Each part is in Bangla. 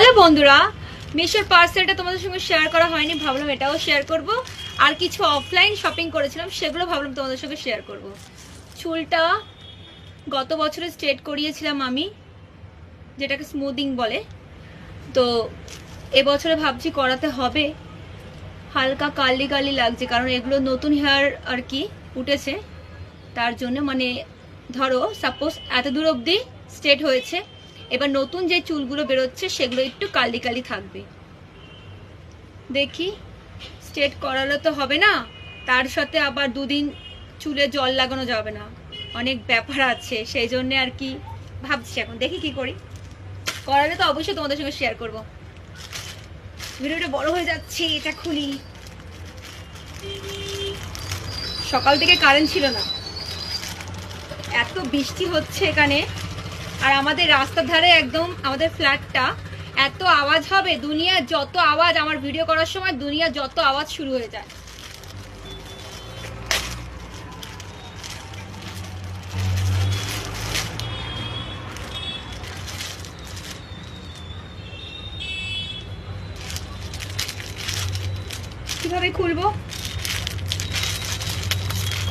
হ্যালো বন্ধুরা, মিশোর পার্সেলটা তোমাদের সঙ্গে শেয়ার করা হয়নি, ভাবলাম এটাও শেয়ার করব। আর কিছু অফলাইন শপিং করেছিলাম, সেগুলো ভাবলাম তোমাদের সঙ্গে শেয়ার করব। চুলটা গত বছরে স্ট্রেট করিয়েছিলাম আমি, যেটাকে স্মুদিং বলে। তো এবছরে ভাবছি করাতে হবে। হালকা কার্লি কার্লি লাগছে, কারণ এগুলো নতুন হেয়ার আর কি উঠেছে, তার জন্য। মানে ধরো সাপোজ এত দূর অবধি স্ট্রেট হয়েছে, এবার নতুন যে চুলগুলো বেরোচ্ছে সেগুলো একটু কালি কালি থাকবে। দেখি, স্ট্রেট করালে তো হবে না, তার সাথে আবার দুদিন চুলে জল লাগানো যাবে না, অনেক ব্যাপার আছে, সেই জন্য আর কি ভাবছি। এখন দেখি কি করি, করালে তো অবশ্যই তোমাদের সঙ্গে শেয়ার করব। ভিডিওটা বড় হয়ে যাচ্ছে, এটা খুলি। সকাল থেকে কারেন্ট ছিল না, এত বৃষ্টি হচ্ছে এখানে। আর আমাদের রাস্তার ধারে একদম আমাদের ফ্ল্যাটটা, এত আওয়াজ হবে, দুনিয়ার যত আওয়াজ, আমার ভিডিও করার সময় দুনিয়ার যত আওয়াজ শুরু হয়ে যায়। কিভাবে খুলবো,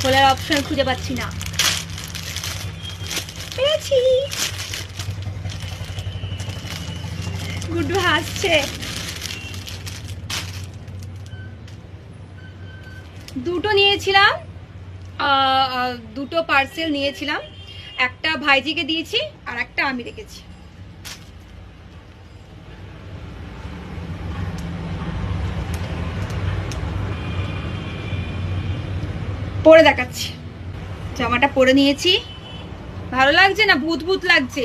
খোলার অপশন খুঁজে পাচ্ছি না। পেয়েছি, গুড্ডু হাসছে। দুটো নিয়েছিলাম, দুটো পার্সেল নিয়েছিলাম, একটা ভাইজিকে দিয়েছি আর একটা আমি রেখেছি। পরে দেখাচ্ছি। জামাটা পরে নিয়েছি, ভালো লাগছে না ভূত ভূত লাগছে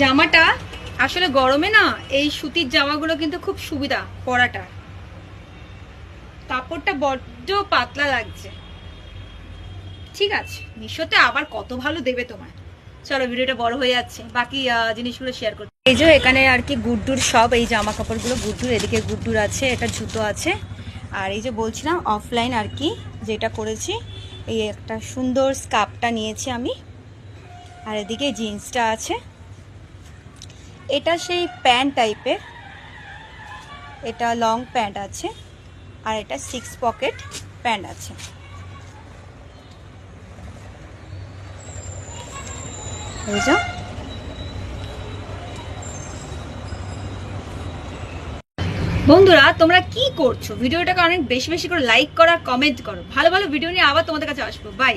জামাটা। আসলে গরমে না এই সুতির জামাগুলো কিন্তু খুব সুবিধা পরাটা, কাপড়টা বড্ড পাতলা লাগছে। ঠিক আছে, মিশোতে আবার কত ভালো দেবে তোমার। চলো, ভিডিওটা বড় হয়ে যাচ্ছে, বাকি জিনিসগুলো শেয়ার করছি। এই যে এখানে আর কি গুড্ডুর সব এই জামা কাপড়গুলো গুড্ডুর, এদিকে গুড্ডুর আছে, এটা জুতো আছে। আর এই যে বলছিলাম অফলাইন আর কি যেটা করেছি, এই একটা সুন্দর স্কার্ফটা নিয়েছি আমি, আর এদিকে জিন্সটা আছে। এটা সেই প্যান্ট টাইপের, এটা লং প্যান্ট আছে, আর এটা 6 পকেট প্যান্ট আছে। বুঝছো? বন্ধুরা, তোমরা কি করছো? ভিডিওটাকে অনেক বেশি বেশি করে লাইক করো, কমেন্ট করো। ভালো ভালো ভিডিও নিয়ে আবার তোমাদের কাছে আসবো। বাই।